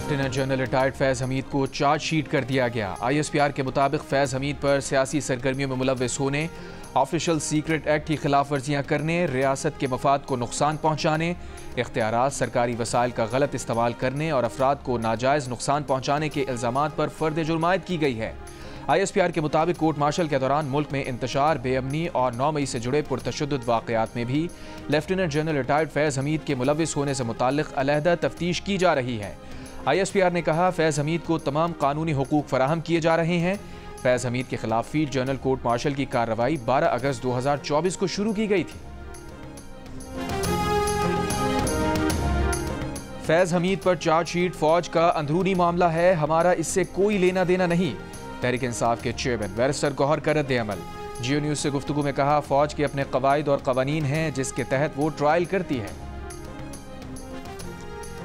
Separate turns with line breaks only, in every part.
Lieutenant general retired फैज़ हमीद को chargesheet कर दिया गया। ISPR के मुताबिक फैज़ हमीद पर सियासी सरगर्मियों में मुलव्विस होने, ऑफिशियल सीक्रेट एक्ट की खिलाफ वर्जियाँ करने, रियासत के मफाद को नुकसान पहुँचाने, इख्तियारात सरकारी वसाइल का गलत इस्तेमाल करने और अफराद को नाजायज़ नुकसान पहुँचाने के इल्ज़ामात पर फ़र्द जुर्मायत की गई है। ISPR के मुताबिक कोर्ट मार्शल के दौरान मुल्क में इंतशार, बेअमनी और 9 मई से जुड़े पुरतशद्दुद वाक़यात में भी लेफ्टिनेंट जनरल रिटायर्ड फैज़ हमीद के मुलव्विस होने से मुताल्लिक़ अलहदा तफ्तीश की जा रही है। ISPR ने कहा, फैज़ हमीद को तमाम कानूनी हुकूक फराहम किए जा रहे हैं। फैज़ हमीद के खिलाफ फील्ड जनरल कोर्ट मार्शल की कार्रवाई 12 अगस्त 2024 को शुरू की गई थी। फैज़ हमीद पर चार्जशीट फौज का अंदरूनी मामला है, हमारा इससे कोई लेना देना नहीं। तहरीक इंसाफ के चेयरमैन बैरिस्टर गौहर का रद्द-ए-अमल। जियो न्यूज़ से गुफ्तगू में कहा, फौज के अपने कवायद और कवानीन हैं जिसके तहत वो ट्रायल करती है।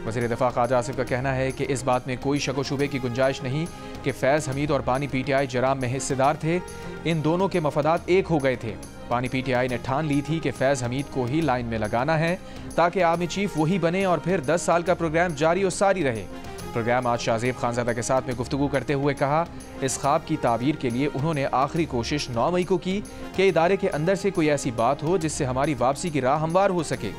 वज़ीर दिफा ख्वाजा आसिफ का कहना है कि इस बात में कोई शक व शुबे की गुंजाइश नहीं कि फैज़ हमीद और बानी PTI जराम में हिस्सेदार थे। इन दोनों के मफादात एक हो गए थे। बानी PTI ने ठान ली थी कि फैज़ हमीद को ही लाइन में लगाना है ताकि आर्मी चीफ वही बने और फिर 10 साल का प्रोग्राम जारी और सारी रहे। प्रोग्राम आज शाहजेब खानज़ादा के साथ में गुफ्तगू करते हुए कहा, इस ख्वाब की ताबीर के लिए उन्होंने आखिरी कोशिश 9 मई को की कि इदारे के अंदर से कोई ऐसी बात हो जिससे हमारी वापसी की राह हमवार हो सके।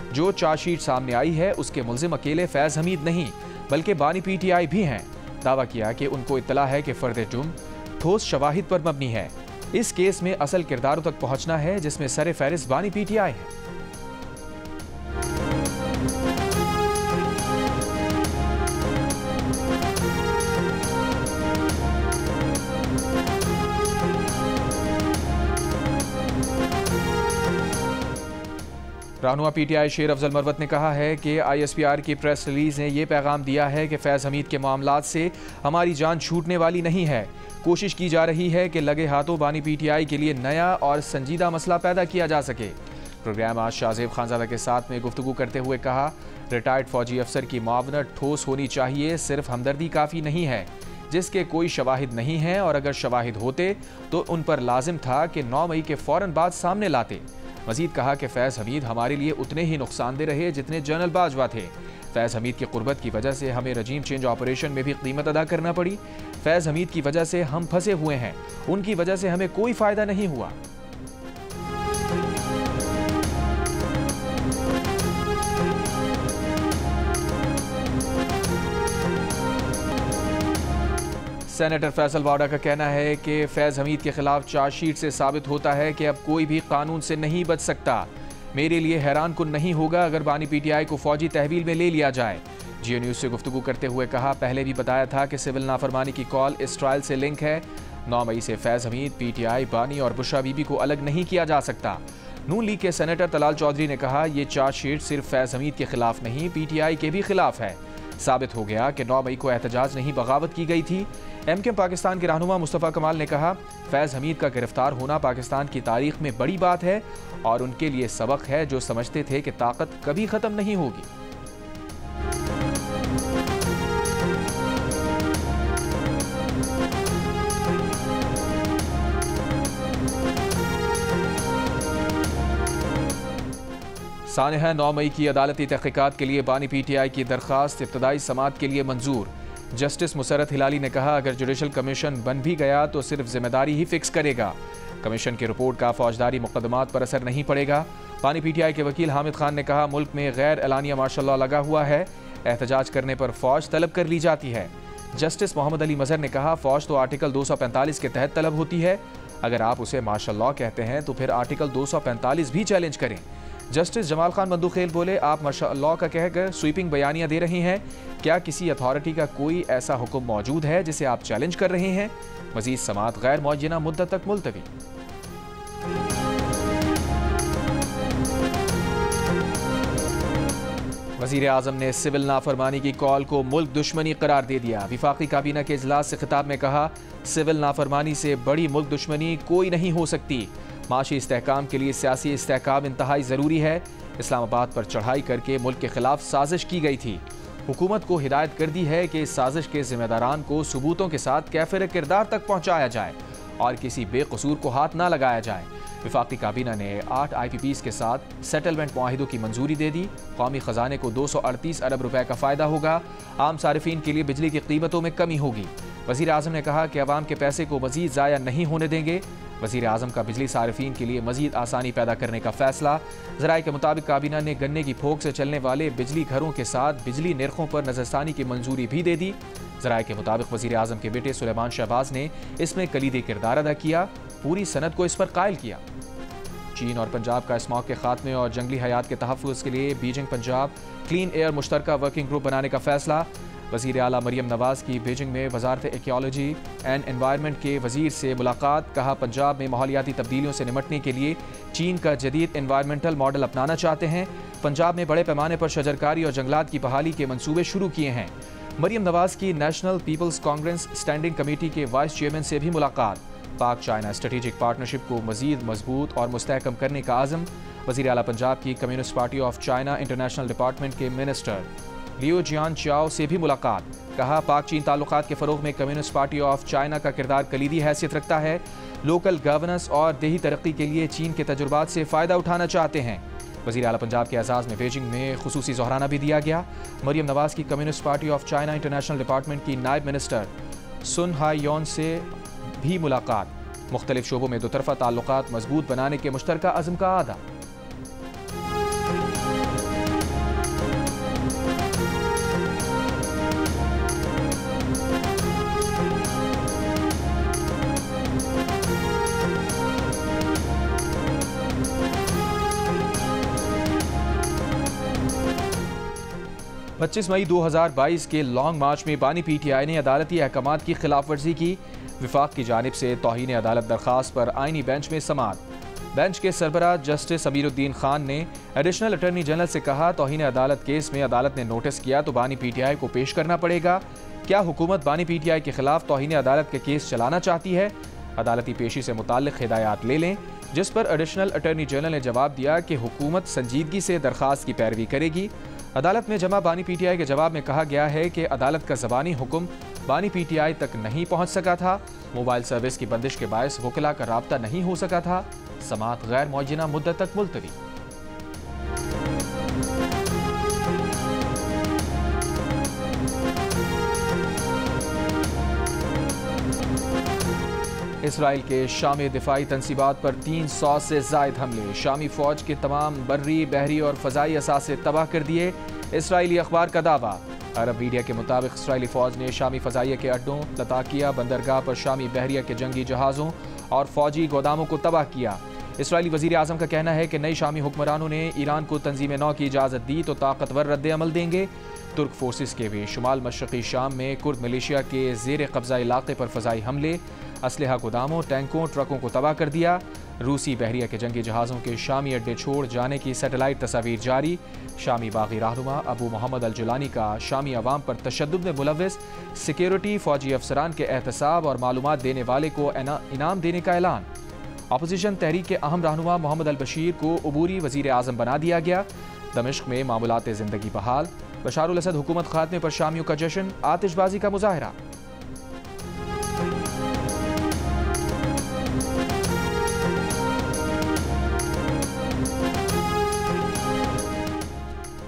जो चार्जशीट सामने आई है उसके मुल्जिम अकेले फैज़ हमीद नहीं बल्कि बानी PTI भी हैं। दावा किया कि उनको इत्तला है कि फ़र्द जुर्म ठोस शवाहिद पर मबनी है। इस केस में असल किरदारों तक पहुंचना है जिसमें सर फहरिस्त बानी PTI है। रहनुमा PTI शेर अफजल मरवत ने कहा है कि ISPR की प्रेस रिलीज ने यह पैगाम दिया है कि फैज़ हमीद के मामलात से हमारी जान छूटने वाली नहीं है। कोशिश की जा रही है कि लगे हाथों बानी PTI के लिए नया और संजीदा मसला पैदा किया जा सके। प्रोग्राम आज शाहजेब खानज़ादा के साथ में गुफ्तगू करते हुए कहा, रिटायर्ड फौजी अफसर की मावनत ठोस होनी चाहिए, सिर्फ हमदर्दी काफ़ी नहीं है जिसके कोई शवाहिद नहीं है, और अगर शवाहिद होते तो उन पर लाजिम था कि 9 मई के फ़ौरन बाद सामने लाते। मजीद कहा कि फैज़ हमीद हमारे लिए उतने ही नुकसानदेह रहे जितने जनरल बाजवा थे। फैज़ हमीद की कुर्बत की वजह से हमें रजीम चेंज ऑपरेशन में भी कीमत अदा करना पड़ी। फैज़ हमीद की वजह से हम फंसे हुए हैं, उनकी वजह से हमें कोई फ़ायदा नहीं हुआ। सेनेटर फैसल वाडा का कहना है कि फैज़ हमीद के खिलाफ चार्जशीट से साबित होता है कि अब कोई भी कानून से नहीं बच सकता। मेरे लिए हैरान कुन नहीं होगा अगर बानी PTI को फौजी तहवील में ले लिया जाए। जियो न्यूज़ से गुफ्तगू करते हुए कहा, पहले भी बताया था कि सिविल नाफरमानी की कॉल इस ट्रायल से लिंक है। 9 मई से फैज़ हमीद, PTI, बानी और बुशरा बीबी को अलग नहीं किया जा सकता। नून लीग के सेनेटर तलाल चौधरी ने कहा, यह चार्जशीट सिर्फ फैज़ हमीद के खिलाफ नहीं PTI के भी खिलाफ है। साबित हो गया कि 9 मई को एहतजाज नहीं बगावत की गई थी। MKM पाकिस्तान के रहनुमा मुस्तफ़ा कमाल ने कहा, फैज़ हमीद का गिरफ्तार होना पाकिस्तान की तारीख में बड़ी बात है और उनके लिए सबक है जो समझते थे कि ताकत कभी ख़त्म नहीं होगी। सानहा 9 मई की अदालती तहक़ीक़ात के लिए बानी PTI की दरख्वास्त इब्तदाई समाअत के लिए मंजूर। जस्टिस मुसरत हिलाली ने कहा, अगर जुडिशल कमीशन बन भी गया तो सिर्फ जिम्मेदारी ही फिक्स करेगा। कमीशन की रिपोर्ट का फौजदारी मुकदमात पर असर नहीं पड़ेगा। बानी PTI के वकील हामिद खान ने कहा, मुल्क में गैर एलानिया मार्शल लॉ लगा हुआ है, एहतजाज करने पर फौज तलब कर ली जाती है। जस्टिस मोहम्मद अली मजहर ने कहा, फौज तो आर्टिकल 245 के तहत तलब होती है, अगर आप उसे मार्शल लॉ कहते हैं तो फिर आर्टिकल 245 भी चैलेंज करें। जस्टिस जमाल खान बंदूखेल बोले, आप मार्शल लॉ का कहकर स्वीपिंग बयानियां दे रही हैं, क्या किसी अथॉरिटी का कोई ऐसा हुक्म मौजूद है जिसे आप चैलेंज कर रहे हैं? मजीद समाअत गैर मुअज्जना मुद्दत तक मुलतवी। वज़ीर आज़म ने सिविल नाफरमानी की कॉल को मुल्क दुश्मनी करार दे दिया। विफाकी काबीना के इजलास से खिताब में कहा, सिविल नाफरमानी से बड़ी मुल्क दुश्मनी कोई नहीं हो सकती। माशी इस्तेहकाम के लिए सियासी इस्तेहकाम इंतहाई ज़रूरी है। इस्लामाबाद पर चढ़ाई करके मुल्क के खिलाफ साजिश की गई थी। हुकूमत को हिदायत कर दी है कि इस साजिश के जिम्मेदारान को सबूतों के साथ कैफिर किरदार तक पहुँचाया जाए और किसी बेकसूर को हाथ ना लगाया जाए। वफाकी काबीना ने 8 IPPs के साथ सेटलमेंट मुआहिदों की मंजूरी दे दी। कौमी खजाने को 238 अरब रुपए का फ़ायदा होगा। आम सारिफीन के लिए बिजली की कीमतों में कमी होगी। वज़ीर आज़म ने कहा कि अवाम के पैसे को मज़ीद ज़ाया नहीं होने देंगे। वज़ीर आज़म का बिजली सारिफीन के लिए मज़ीद आसानी पैदा करने का फैसला। ज़राए के मुताबिक काबीना ने गन्ने की फोक से चलने वाले बिजली घरों के साथ बिजली निर्खों पर नज़रसानी की मंजूरी भी दे दी। ज़राए के मुताबिक वज़ीर आज़म के बेटे सुलेमान शहबाज ने इसमें कलीदी किरदार अदा किया, पूरी सनद को इस पर कायल किया। चीन और पंजाब का स्मॉग के खात्मे और जंगली हयात के तहफ़्फ़ुज़ के लिए बीजिंग पंजाब क्लीन एयर मुश्तरका वर्किंग ग्रुप बनाने का फैसला। वज़ीर आला मरियम नवाज़ की बीजिंग में वज़ारत एक्योलॉजी एंड एनवायरनमेंट के वज़ीर से मुलाकात। कहा, पंजाब में माहौलियाती तब्दीलियों से निपटने के लिए चीन का जदीद एनवायरमेंटल मॉडल अपनाना चाहते हैं। पंजाब में बड़े पैमाने पर शजरकारी और जंगलात की बहाली के मंसूबे शुरू किए हैं। मरियम नवाज़ की National People's Congress Standing Committee vice वाइस चेयरमैन से भी मुलाकात। पाक चाइना स्ट्रेटेजिक पार्टनरशिप को मज़ीद मजबूत और मुस्तहकम करने का आज़म। वज़ीर आला पंजाब की communist party of China international department के मिनिस्टर लियो जियान चाओ से भी मुलाकात। कहा, पाक चीन ताल्लुकात के फ़रोग़ में कम्युनिस्ट पार्टी ऑफ चाइना का किरदार कलीदी हैसियत रखता है। लोकल गवर्नेंस और देही तरक्की के लिए चीन के तजुर्बात से फ़ायदा उठाना चाहते हैं। वज़ीर आला पंजाब के एजाज़ में बीजिंग में खुसूसी ज़ोहराना भी दिया गया। मरियम नवाज़ की communist party of China international department की नायब मिनिस्टर सुन हाई योन से भी मुलाकात। मुख्तलिफ शोबों में दोतरफा ताल्लुकात मजबूत बनाने के मुश्तरका अज़म का आदा। पच्चीस मई 2022 के लॉन्ग मार्च में बानी PTI ने अदालती अहकामात की खिलाफ वर्जी की। विफाक की जानिब से तौहीन अदालत दरख्वास्त पर आइनी बेंच में समाअत। बेंच के सरबराह जस्टिस अमीरुद्दीन खान ने एडिशनल अटॉर्नी जनरल से कहा, तौहीन अदालत केस में अदालत ने नोटिस किया तो बानी PTI को पेश करना पड़ेगा। क्या हुकूमत बानी PTI के खिलाफ तौहीन अदालत के केस चलाना चाहती है? अदालती पेशी से मुताल्लिक हिदायत ले लें। जिस पर एडिशनल अटॉर्नी जनरल ने जवाब दिया कि हुकूमत संजीदगी से दरख्वास्त की पैरवी करेगी। अदालत में जमा बानी PTI के जवाब में कहा गया है कि अदालत का ज़बानी हुक्म बानी PTI तक नहीं पहुंच सका था। मोबाइल सर्विस की बंदिश के बायस वकिला का राब्ता नहीं हो सका था। समाअत गैर मुअय्यना मुद्दत तक मुलतवी। इसराइल के शामी दिफाई तनसीबात पर 300 से ज़ायद हमले। शामी फौज के तमाम बर्री, बहरी और फ़ज़ाई असासे तबाह कर दिए। इसराइली अखबार का दावा। अरब मीडिया के मुताबिक इसराइली फ़ौज ने शामी फ़ज़ाइया के अड्डों, लताकिया बंदरगाह पर शामी बहरिया के जंगी जहाज़ों और फ़ौजी गोदामों को तबाह किया। इसराइली वज़ीर आज़म का कहना है कि नई शामी हुक्मरानों ने ईरान को तंजीम नौ की इजाज़त दी तो ताकतवर रद्द अमल देंगे। तुर्क फोर्सेस के भी शुमाल मशरक़ी शाम में कुर्द मलेशिया के ज़ेर कब्ज़ा इलाक़े पर फ़ज़ाई हमले, असलहा गोदामों, टैंकों, ट्रकों को तबाह कर दिया। रूसी बहरिया के जंगी जहाज़ों के शामी अड्डे छोड़ जाने की सैटेलाइट तस्वीर जारी। शामी बागी रहनुमा अबू मोहम्मद अल जुलानी का शामी अवाम पर तशद्दुद में मुलव्विस, सिक्योरिटी, फौजी अफसरान के एहतसाब और मालूमात देने वाले को इनाम देने का ऐलान। अपोजिशन तहरीक के अहम रहनुमा मोहम्मद अल बशीर को अबूरी वज़ीर आज़म बना दिया गया। दमिश्क में मामूलात ज़िंदगी बहाल। बशार अल असद हुकूमत खात्मे पर शामियों का जश्न, आतिशबाजी का मुजाहरा।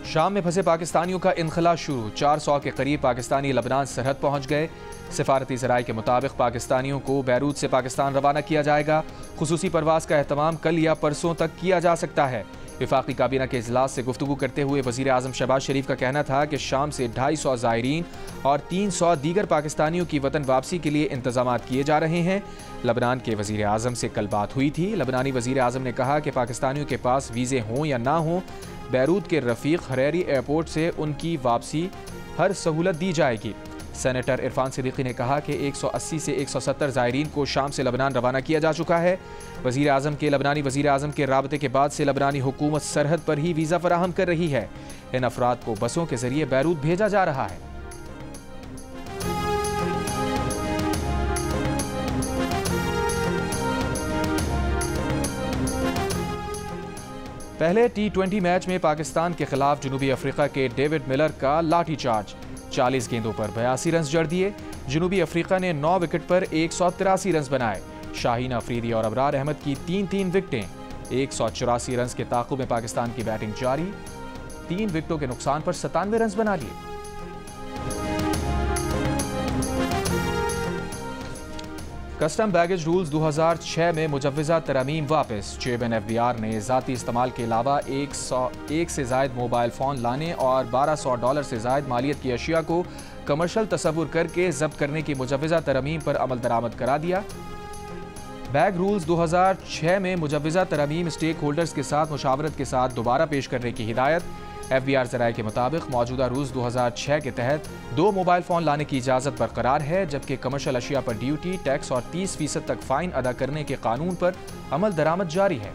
शाम में फंसे पाकिस्तानियों का इनखला शुरू। 400 के करीब पाकिस्तानी लबनान सरहद पहुंच गए। सिफारती ज़राए के मुताबिक पाकिस्तानियों को बैरूत से पाकिस्तान रवाना किया जाएगा। खुसूसी परवाज़ का एहतमाम कल या परसों तक किया जा सकता है। वफाकी काबीना के इजलास से गुफ्तगू करते हुए वज़ीर आज़म शहबाज शरीफ का कहना था कि शाम से 250 ज़ायरीन और 300 दीगर पाकिस्तानियों की वतन वापसी के लिए इंतजाम किए जा रहे हैं। लबनान के वज़ीर आज़म से कल बात हुई थी। लबनानी वज़ीर आज़म ने कहा कि पाकिस्तानियों के पास वीज़े हों या ना हों, बैरूत के रफ़ीक हरैरी एयरपोर्ट से उनकी वापसी हर सहूलत दी जाएगी। सेनेटर इरफान सिद्दीकी ने कहा कि 180 से 170 ज़ायरीन को शाम से लबनान रवाना किया जा चुका है। वज़ीर आज़म के लबनानी वज़ीर आज़म के राबते के बाद से लबनानी हुकूमत सरहद पर ही वीज़ा फराहम कर रही है। इन अफराद को बसों के ज़रिए बैरूत भेजा जा रहा है। पहले T20 मैच में पाकिस्तान के खिलाफ जनूबी अफ्रीका के डेविड मिलर का लाठी चार्ज। 40 गेंदों पर 82 रन जड़ दिए। जनूबी अफ्रीका ने 9 विकेट पर 183 रन बनाए। शाहीन अफरीदी और अबरार अहमद की 3-3 विकेटें। 184 रन के ताक़ुब में पाकिस्तान की बैटिंग जारी। 3 विकेटों के नुकसान पर 97 रन बना लिए। कस्टम बैगेज रूल्स 2006 में मुजव्वज़ा तरमीम वापस। चेयरमैन FBI ने ज़ाती इस्तेमाल के अलावा 101 से ज़ायद मोबाइल फ़ोन लाने और $1200 से ज़ायद मालियत की अशिया को कमर्शल तस्वुर करके जब्त करने की मुजव्वज़ा तरमीम पर अमल दरामद करा दिया। बैग रूल्स 2006 में मुजव्वज़ा तरमीम स्टेक होल्डर्स के साथ मुशावरत के साथ दोबारा पेश करने की हिदायत। FBI ज़राए के मुताबिक मौजूदा रूल्स 2006 के तहत 2 मोबाइल फ़ोन लाने की इजाज़त बरकरार है, जबकि कमर्शल अशिया पर ड्यूटी, टैक्स और 30% तक फ़ाइन अदा करने के कानून पर अमल दरामद जारी है।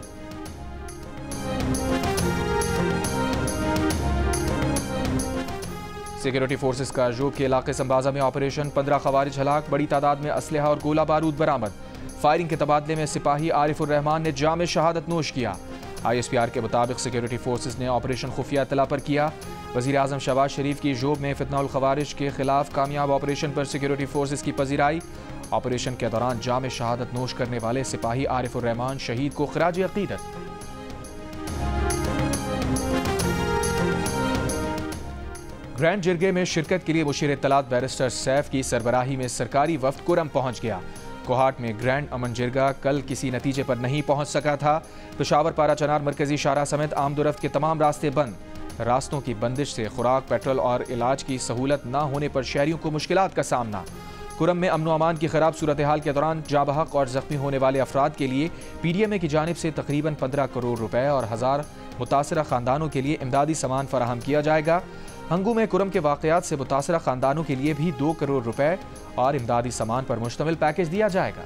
सिक्योरिटी फोर्सेस का जोब के इलाके संबाजा में ऑपरेशन। 15 खवारिज हलाक, बड़ी तादाद में असलहा और गोला बारूद बरामद। फायरिंग के तबादले में सिपाही आरिफुर रहमान ने जाम शहादत नोश किया। ISPR के मुताबिक सिक्योरिटी फोर्सेस ने ऑपरेशन खुफिया इत्तला पर किया। वज़ीर आज़म शहबाज शरीफ की जोब में फितनाउल खवारिज के खिलाफ कामयाब ऑपरेशन पर सिक्योरिटी फोर्सेस की पजीराई। ऑपरेशन के दौरान जाम शहादत नोश करने वाले सिपाही आरिफुर रहमान शहीद को खिराज अकीदत। ग्रैंड जिरगे में शिरकत के लिए मुशीर इत्तलात बैरिस्टर सैफ की सरबराही में सरकारी वफ्द कुरम पहुंच गया। कोहाट में ग्रैंड अमन जिरगा कल किसी नतीजे पर नहीं पहुंच सका था। पेशावर पारा चनार मरकजी शाहराह समेत आमदोरफ्त के तमाम रास्ते बंद। रास्तों की बंदिश से खुराक, पेट्रोल और इलाज की सहूलत न होने पर शहरियों को मुश्किलात का सामना। कुरम में अमन अमान की खराब सूरत हाल के दौरान जाबहक और जख्मी होने वाले अफराद के लिए PDMA की जानिब से तकरीबन 15 करोड़ रुपए और 1000 मुतासरा खानदानों के लिए इमदादी सामान फराहम किया जाएगा। हंगू में कुरम के वाक़यात से मुतासरा खानदानों के लिए भी 2 करोड़ रुपए और इमदादी सामान पर मुश्तमिल पैकेज दिया जाएगा।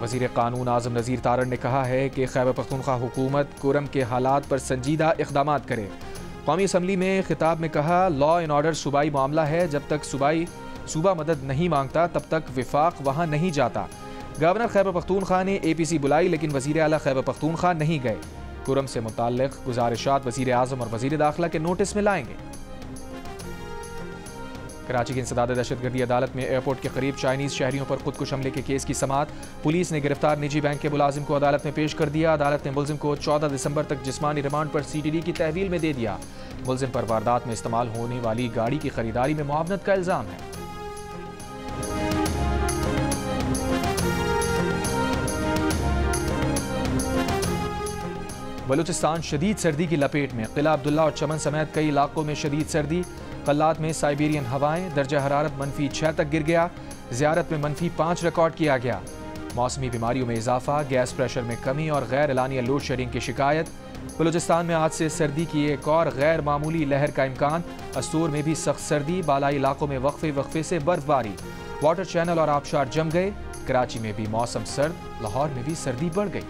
वज़ीर कानून आज़म नज़ीर तारड़ ने कहा है कि खैबर पख्तूनख्वा हुकूमत कुरम के हालात पर संजीदा इक़दामात करे। कौमी असम्बली में खिताब में कहा, लॉ एंड ऑर्डर सूबाई मामला है, जब तक सूबा मदद नहीं मांगता तब तक विफाक वहाँ नहीं जाता। गवर्नर खैबर पख्तूनख्वा ने APC बुलाई, लेकिन वज़ीर आला खैबर पख्तूनख्वा नहीं गए। कुरम से मुताल्लिक़ गुजारिशात वज़ीर आज़म और वज़ीर दाखिला के नोटिस में लाएंगे। कराची की इंसदाद दहशतगर्दी अदालत में एयरपोर्ट के करीब चाइनीज़ शहरियों पर खुदकुश हमले के केस की समाअत। पुलिस ने गिरफ्तार निजी बैंक के मुलाजिम को अदालत में पेश कर दिया। अदालत ने मुलजिम को 14 दिसंबर तक जिस्मानी रिमांड पर CTD की तहवील में दे दिया। मुलजिम पर वारदात में इस्तेमाल होने वाली गाड़ी की खरीदारी में मुआवनत का इल्ज़ाम है। बलूचिस्तान शदीद सर्दी की लपेट में। किला अब्दुल्ला और चमन समेत कई इलाकों में शदीद सर्दी। कल्लात में साइबेरियन हवाएं, दर्जा हरारत -6 तक गिर गया। ज़ियारत में -5 रिकॉर्ड किया गया। मौसमी बीमारियों में इजाफा, गैस प्रेशर में कमी और गैर एलानिया लोड शेडिंग की शिकायत। बलूचिस्तान में आज से सर्दी की एक और गैर मामूली लहर का इम्कान। अस्तूर में भी सख्त सर्दी, बालाई इलाकों में वक्फे से बर्फबारी। वाटर चैनल और आबशार जम गए। कराची में भी मौसम सर्द, लाहौर में भी सर्दी बढ़ गई।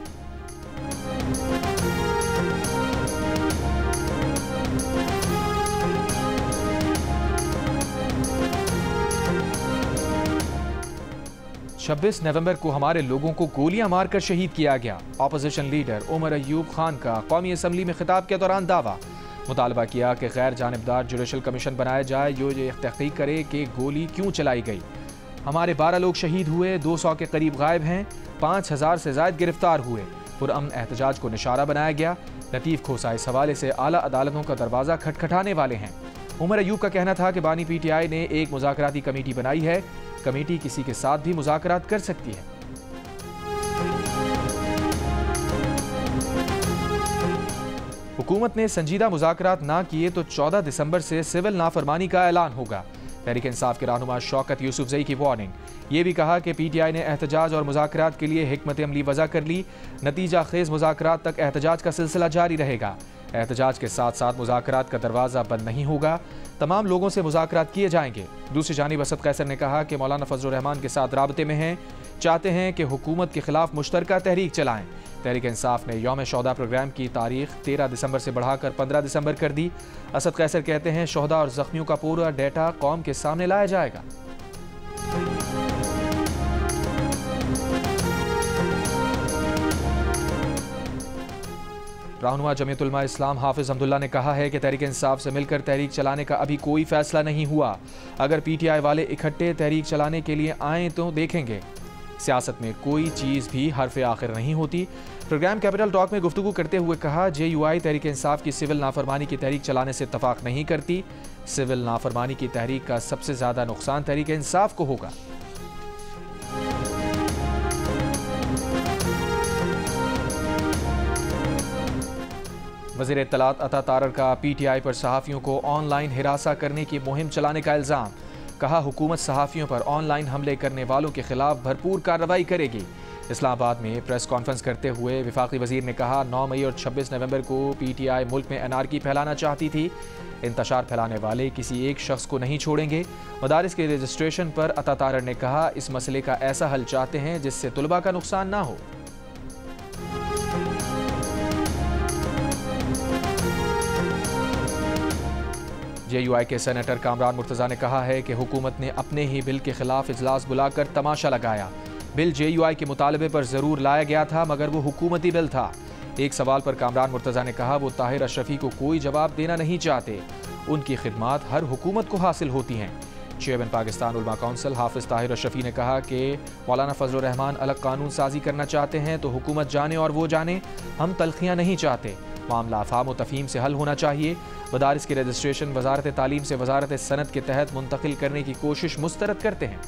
छब्बीस नवंबर को हमारे लोगों को गोलियां मारकर शहीद किया गया। अपोजिशन लीडर उमर अयूब खान का कौमी असम्बली में खिताब के दौरान दावा। मुतालबा किया कि गैर जानिबदार जुडिशल कमीशन बनाया जाए जो ये तहकीक करे कि गोली क्यों चलाई गई। हमारे 12 लोग शहीद हुए, 200 के करीब गायब हैं, 5000 से ज़ायद गिरफ्तार हुए। पुरअमन एहतजाज को निशाना बनाया गया। लतीफ़ खोसा इस हवाले से आला अदालतों का दरवाज़ा खटखटाने वाले हैं। उमर अयूब का कहना था कि बानी PTI ने एक मुज़ाकराती कमेटी बनाई है। कमेटी किसी के साथ भी मुज़ाकरात कर सकती है। हुकूमत ने संजीदा मुज़ाकरात ना किए तो 14 दिसंबर से सिविल नाफरमानी का ऐलान होगा। तहरीक इंसाफ के रहनुमा शौकत यूसुफजई की वार्निंग। ये भी कहा कि PTI ने एहतजाज और मुज़ाकरात के लिए हिकमत अमली वज़ा कर ली। नतीजा खेज़ मुज़ाकरात तक एहतजाज का सिलसिला जारी रहेगा। एहतजाज के साथ साथ मुज़ाकरात का दरवाज़ा बंद नहीं होगा। तमाम लोगों से मुज़ाकरात किए जाएंगे। दूसरी जानिब असद कैसर ने कहा कि मौलाना फजलुर रहमान के साथ राबते में हैं, चाहते हैं कि हुकूमत के खिलाफ मुश्तरका तहरीक चलाएं। तहरीक इंसाफ ने यौम शोहदा प्रोग्राम की तारीख 13 दिसंबर से बढ़ाकर 15 दिसंबर कर दी। असद कैसर कहते हैं शोहदा और जख्मियों का पूरा डेटा कौम के सामने लाया जाएगा। रहनुमा जमीयत उलमा इस्लाम हाफिज हमदुल्ला ने कहा है कि तहरीक इंसाफ से मिलकर तहरीक चलाने का अभी कोई फैसला नहीं हुआ। अगर PTI वाले इकट्ठे तहरीक चलाने के लिए आएँ तो देखेंगे। सियासत में कोई चीज़ भी हरफ आखिर नहीं होती। प्रोग्राम कैपिटल टॉक में गुफ्तगू करते हुए कहा, JUI तहरीक इंसाफ की सिविल नाफरमानी की तहरीक चलाने से इत्तफाक नहीं करती। सिविल नाफरमानी की तहरीक का सबसे ज़्यादा नुकसान तहरीक इंसाफ को होगा। वज़ीर इत्तलात अता तारर का PTI पर सहाफ़ियों को ऑनलाइन हिरासा करने की मुहिम चलाने का इल्ज़ाम। कहा, हुकूमत सहाफ़ियों पर ऑनलाइन हमले करने वालों के खिलाफ भरपूर कार्रवाई करेगी। इस्लामाबाद में प्रेस कॉन्फ्रेंस करते हुए वफाकी वज़ीर ने कहा, 9 मई और 26 नवंबर को PTI मुल्क में अनारकी फैलाना चाहती थी। इंतशार फैलाने वाले किसी एक शख्स को नहीं छोड़ेंगे। मदारिस के रजिस्ट्रेशन पर अता तारर ने कहा, इस मसले का ऐसा हल चाहते हैं जिससे तुलबा का नुकसान ना हो। JUI के सेनेटर कामरान मुर्तज़ा ने कहा है कि हुकूमत ने अपने ही बिल के खिलाफ इजलास बुलाकर तमाशा लगाया। बिल JUI के मुतालबे पर ज़रूर लाया गया था, मगर वो हुकूमती बिल था। एक सवाल पर कामरान मुर्तज़ा ने कहा, वो ताहिर अशरफी को कोई जवाब देना नहीं चाहते। उनकी खिदमात हर हुकूमत को हासिल होती हैं। चेयरमैन पाकिस्तान उलमा काउंसिल हाफिज ताहिर अशरफी ने कहा कि मौलाना फजल रहमान अलग कानून साजी करना चाहते हैं तो हुकूमत जाने और वो जाने, हम तलखियाँ नहीं चाहते। मामला अफहाम व तफहीम से हल होना चाहिए। मदारिस के रजिस्ट्रेशन वजारत तालीम से वजारत सनत के तहत मुंतकिल करने की कोशिश मुस्तरद करते हैं।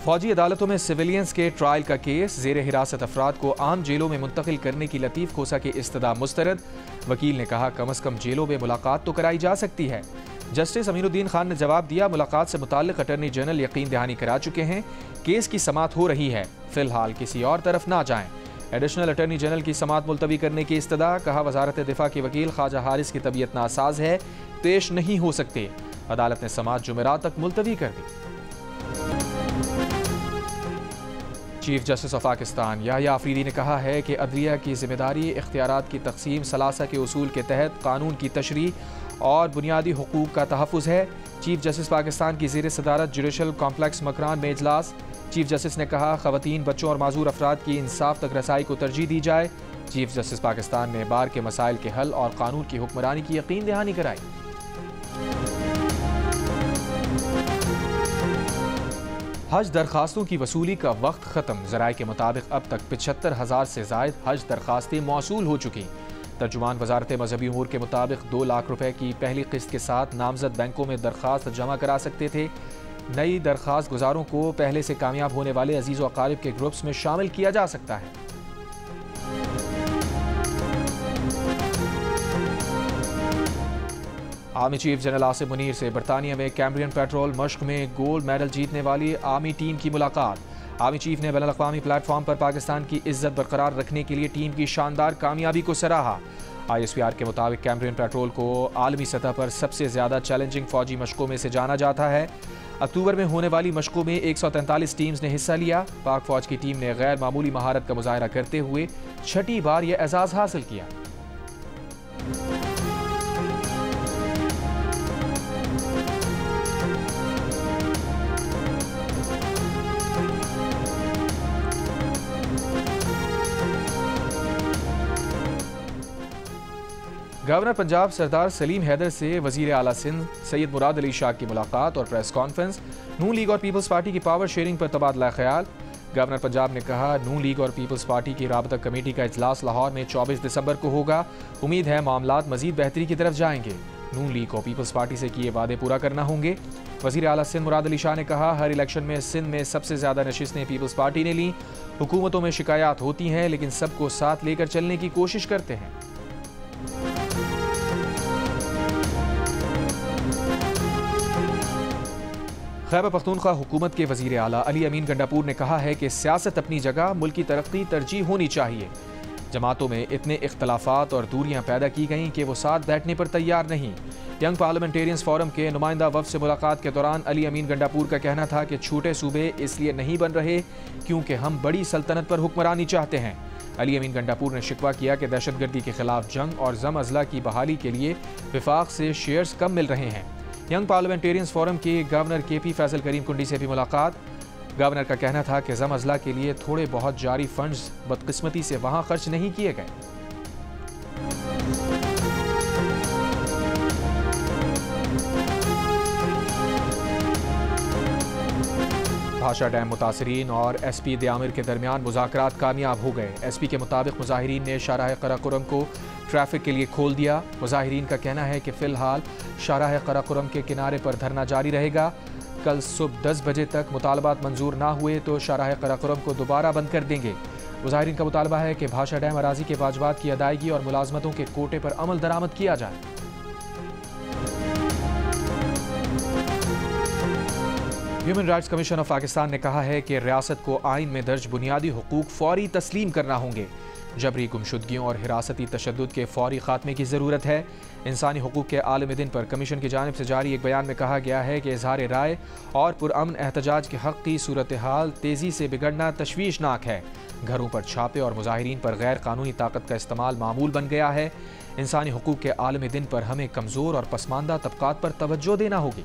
फौजी अदालतों में सिविलियंस के ट्रायल का केस, ज़ेर हिरासत अफराद को आम जेलों में मुंतकिल करने की लतीफ़ खोसा की इस्तदा मुस्तरद। वकील ने कहा, कम अज़ कम जेलों में मुलाकात तो कराई जा सकती है। जस्टिस अमीनुद्दीन खान ने जवाब दिया, मुलाकात से मुताल्लिक़ अटर्नी जनरल यकीन दहानी करा चुके हैं। केस की समाअत हो रही है, फ़िलहाल किसी और तरफ ना जाएं। एडिशनल अटर्नी जनरल की समाअत मुलतवी करने की इस्तदा। कहा, वजारत दिफा के वकील ख्वाजा हारिस की तबीयत नासाज है, पेश नहीं हो सकते। अदालत ने समाअत जुमेरात तक मुलतवी कर दी। Chief justice of Pakistan Yahya Afridi ने कहा है कि अदलिया की जिम्मेदारी इख्तियारात की तकसीम सलासा के उसूल के तहत कानून की तशरीह और बुनियादी हुकूक का तहफ़्फ़ुज़ है। चीफ जस्टिस पाकिस्तान की ज़ेर सदारत जुडिशल कॉम्प्लेक्स मकरान में इजलास। चीफ जस्टिस ने कहा, ख़वातीन, बच्चों और माजूर अफराद की इंसाफ तक रसाई को तरजीह दी जाए। चीफ जस्टिस पाकिस्तान ने बार के मसाइल के हल और कानून की हुक्मरानी की यकीन दहानी कराई। हज दरखास्तों की वसूली का वक्त ख़त्म। ज़राए के मुताबिक अब तक 75,000 से ज़ायद हज दरखास्तें मौसूल हो चुकी। तर्जुमान वजारत मजहबी उमूर के मुताबिक 2 लाख रुपए की पहली किस्त के साथ नामजद बैंकों में दरखास्त जमा करा सकते थे। नई दरखास्त गुजारों को पहले से कामयाब होने वाले अजीज़ व अकारिब के ग्रुप्स में शामिल किया जा सकता है। Army chief general Asim Munir से बरतानिया में कैम्ब्रियन पेट्रोल मश्क में गोल्ड मेडल जीतने वाली आर्मी टीम की मुलाकात। आर्मी चीफ ने बैनुल अक़वामी प्लेटफॉर्म पर पाकिस्तान की इज्जत बरकरार रखने के लिए टीम की शानदार कामयाबी को सराहा। ISPR के मुताबिक कैम्ब्रियन पेट्रोल को आलमी सतह पर सबसे ज़्यादा चैलेंजिंग फौजी मशकों में से जाना जाता है। अक्टूबर में होने वाली मशकों में 143 टीम्स ने हिस्सा लिया। पाक फौज की टीम ने गैर मामूली महारत का मुजाहरा करते हुए 6ठी बार यह एजाज़ हासिल किया। गवर्नर पंजाब सरदार सलीम हैदर से वज़ीर आला सिंध सैयद मुराद अली शाह की मुलाकात और प्रेस कॉन्फ्रेंस। नून लीग और पीपल्स पार्टी की पावर शेयरिंग पर तबादला ख्याल। गवर्नर पंजाब ने कहा, नून लीग और पीपल्स पार्टी की राबता कमेटी का इजलास लाहौर में 24 दिसंबर को होगा। उम्मीद है मामलात मजीद बेहतरी की तरफ जाएंगे। नून लीग को पीपल्स पार्टी से किए वादे पूरा करना होंगे। वज़ीर आला सिंध मुराद अली शाह ने कहा, हर इलेक्शन में सिंध में सबसे ज़्यादा नशिस्तें पीपल्स पार्टी ने ली। हुकूमतों में शिकायत होती हैं, लेकिन सबको साथ लेकर चलने की कोशिश करते हैं। खैबर पख्तूनख्वा हुकूमत के वज़ीर आला अली अमीन गंडापुर ने कहा है कि सियासत अपनी जगह, मुल्की तरक्की तरजीह होनी चाहिए। जमातों में इतने इख्तलाफात और दूरियां पैदा की गईं कि वो साथ बैठने पर तैयार नहीं। यंग पार्लियामेंटेरियंस फोरम के नुमाइंदा वफ़द से मुलाकात के दौरान अली अमीन गंडापुर का कहना था कि छोटे सूबे इसलिए नहीं बन रहे क्योंकि हम बड़ी सल्तनत पर हुक्मरानी चाहते हैं। अली अमीन गंडापुर ने शिकवा किया कि दहशतगर्दी के खिलाफ जंग और जम अजला की बहाली के लिए विफाक से शेयर्स कम मिल रहे हैं। यंग पार्लियामेंटेरियंस फोरम के गवर्नर KP फैसल करीम कुंडी से भी मुलाकात। गवर्नर का कहना था कि जम अजला के लिए थोड़े बहुत जारी फंड्स बदकिस्मती से वहां खर्च नहीं किए गए। भाषा डैम मुतासरीन और SP दयामिर के दरमियान मुज़ाकरात कामयाब हो गए। SP के मुताबिक मुजाहिरीन ने शाहराह कराकोरम को ट्रैफिक के लिए खोल दिया। मुजाहिरीन का कहना है कि फ़िलहाल शाहराह कराकोरम के किनारे पर धरना जारी रहेगा। कल सुबह 10 बजे तक मुतालबात मंजूर ना हुए तो शाहराह कराकोरम को दोबारा बंद कर देंगे। मुजाहिरीन का मुतालबा है कि भाषा डैम अराजी के वाजबात की अदायगी और मुलाजमतों के कोटे पर अमल दरामद किया जाए। Human rights commission of Pakistan ने कहा है कि रियासत को आइन में दर्ज बुनियादी हुकूक फौरी तस्लीम करना होंगे। जबरी गुमशुदगियों और हिरासती तशद्दुद के फौरी खात्मे की ज़रूरत है। इंसानी हुकूक के आलमी दिन पर कमीशन की जानिब से जारी एक बयान में कहा गया है कि इजहार राय और पुरअमन एहतजाज के हक़ की सूरत हाल तेज़ी से बिगड़ना तशवीशनाक है। घरों पर छापे और मुजाहिरीन पर गैर कानूनी ताकत का इस्तेमाल मामूल बन गया है। इंसानी हुकूक के आलमी दिन पर हमें कमज़ोर और पसमानदा तबकात पर तवज्जो देना होगी।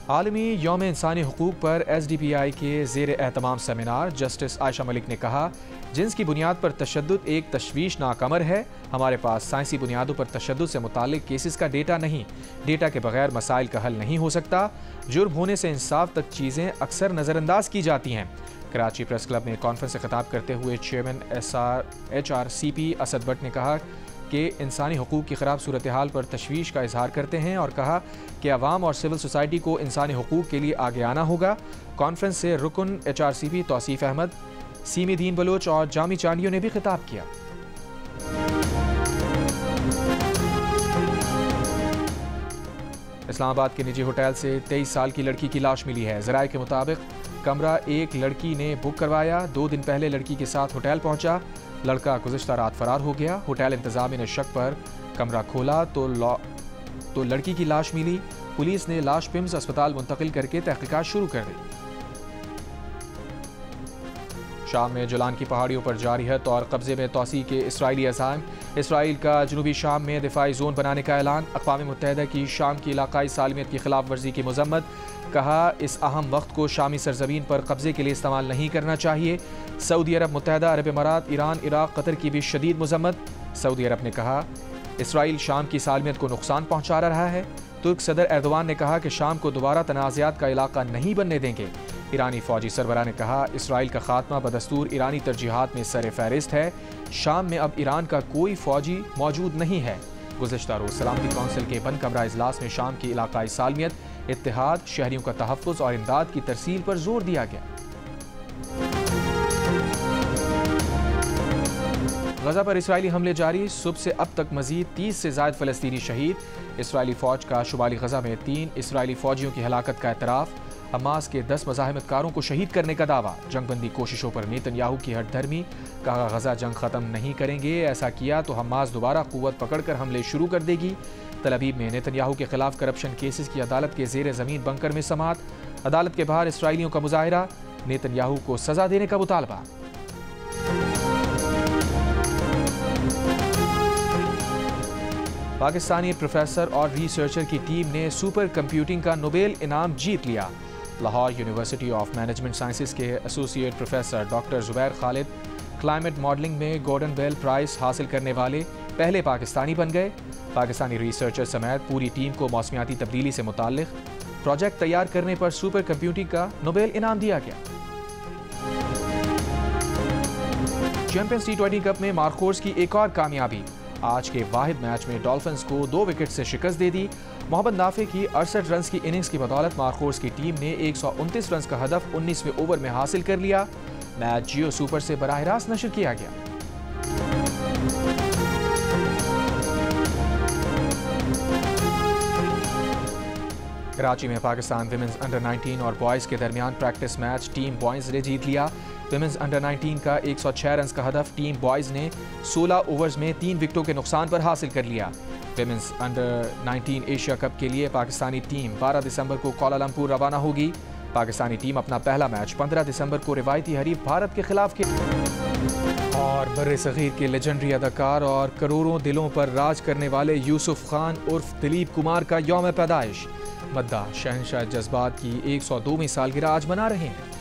आलमी यौम इंसानी हुकूक पर SDPI के ज़ेर एहतमाम सेमिनार जस्टिस आयशा मलिक ने कहा, जिन्स की बुनियाद पर तशद्दुद एक तशवीशनाक अमर है। हमारे पास साइंसी बुनियादों पर तशद्दुद से मुताल्लिक केसेस का डेटा नहीं। डेटा के बगैर मसाइल का हल नहीं हो सकता। जुर्म होने से इंसाफ तक चीज़ें अक्सर नज़रअंदाज की जाती हैं। कराची प्रेस क्लब में कॉन्फ्रेंस से खिताब करते हुए चेयरमैन HRCP असद भट्ट ने कहा कि इंसानी हुकूक की ख़राब सूरत हाल पर तशवीश का इजहार करते हैं और कहा कि अवाम और सिविल सोसाइटी को इंसानी हुकूक के लिए आगे आना होगा। कॉन्फ्रेंस से रुकन HRCP तौसीफ अहमद, सीमी दीन बलोच और जामी चांडियों ने भी खिताब किया। इस्लामाबाद के निजी होटल से 23 साल की लड़की की लाश मिली है। ज़राए के मुताबिक कमरा एक लड़की ने बुक करवाया। 2 दिन पहले लड़की के साथ होटल पहुंचा। लड़का गुज़िश्ता रात फरार हो गया। होटल इंतज़ामिया ने शक पर कमरा खोला तो लड़की की लाश मिली। पुलिस ने लाश पिम्स अस्पताल मुंतकिल करके तहकीकात शुरू कर दी। शाम में जुलान की पहाड़ियों पर जारी है और कब्जे में तोसी के इसराइली अज़ाम। इसराइल का जनूबी शाम में दिफाई जोन बनाने का ऐलान। अक़वाम मुत्तहिदा की शाम की इलाकाई सालमियत की खिलाफ वर्जी की मज़म्मत। कहा, इस अहम वक्त को शामी सरजमीन पर कब्जे के लिए इस्तेमाल नहीं करना चाहिए। सऊदी अरब, मुत्तहिदा अरब इमारात, ईरान, इराक, कतर की भी शदीद मज़म्मत। सऊदी अरब ने कहा, इसराइल शाम की सालमियत को नुकसान पहुँचा रहा है। तुर्क सदर एर्दोआन ने कहा कि शाम को दोबारा तनाज़ात का इलाका नहीं बनने देंगे। ईरानी फौजी सरबराह ने कहा, इसराइल का खात्मा बदस्तूर ईरानी तरजीहात में सर फहरिस्त है। शाम में अब ईरान का कोई फौजी मौजूद नहीं है। गुज़िश्ता रोज़ सलामती कौंसिल के बंद कमरा इजलास में शाम की इलाकाई सालमियत, इत्तेहाद, शहरियों का तहफ़्फ़ुज़ और इमदाद की तरसील पर जोर दिया गया। गजा पर इसराइली हमले जारी। सुबह से अब तक मजीद 30 से ज़ायद फ़लस्तीनी शहीद। इसराइली फ़ौज का शुमाली गजा में 3 इसराइली फ़ौजियों की हलाकत का एतराफ़। हमास के 10 मज़ाहमतकारों को शहीद करने का दावा। जंगबंदी कोशिशों पर नेतन्याहू की हठधर्मी। कहा, गजा जंग ख़त्म नहीं करेंगे, ऐसा किया तो हमास दोबारा क़ुव्वत पकड़कर हमले शुरू कर देगी। तल अवीव में नेतन्याहू के खिलाफ करप्शन केसेस की अदालत के ज़ेर ज़मीन बंकर में समात। अदालत के बाहर इसराइलियों का मुजाहिरा। नेतन्याहू को सज़ा देने का मुतालबा। पाकिस्तानी प्रोफेसर और रिसर्चर की टीम ने सुपर कंप्यूटिंग का नोबेल इनाम जीत लिया। Lahore university of management sciences के associate professor doctor Zubair Khalid climate modelling में गोल्डन बेल प्राइज़ हासिल करने वाले पहले पाकिस्तानी बन गए। पाकिस्तानी रिसर्चर समेत पूरी टीम को मौसमियाती तब्दीली से मुताल्लिक प्रोजेक्ट तैयार करने पर सुपर कंप्यूटिंग का नोबेल इनाम दिया गया। चैंपियंस T20 कप में मार्कोर्स की एक और कामयाबी। आज के वाहिद मैच में डॉल्फिन्स को 2 विकेट से शिकस्त दे दी। मोहम्मद नाफे की 68 रन की इनिंग्स की बदौलत मार्कोर्स की टीम ने 129 रन का हदफ 19वें ओवर में हासिल कर लिया। मैच जियो सुपर से बराह रास्त नशर किया गया। कराची में पाकिस्तान विमेंस अंडर 19 और बॉयज़ के दरमियान प्रैक्टिस मैच टीम बॉयज़ ने जीत लिया। विमेंस अंडर 19 का 106 रन का हदफ टीम बॉयज़ ने 16 ओवर्स में 3 विकेटों के नुकसान पर हासिल कर लिया। विमेंस अंडर 19 एशिया कप के लिए पाकिस्तानी टीम 12 दिसंबर को कोलालमपुर रवाना होगी। पाकिस्तानी टीम अपना पहला मैच 15 दिसंबर को रिवायती हरीफ भारत के खिलाफ खेलेगी। और बर्रे सगीर के लेजेंडरी अदाकार और करोड़ों दिलों पर राज करने वाले यूसुफ खान उर्फ दिलीप कुमार का यौम पैदाइश। मद्दाह शहंशाह जज्बात की 102वीं सालगिरह आज मना रहे हैं।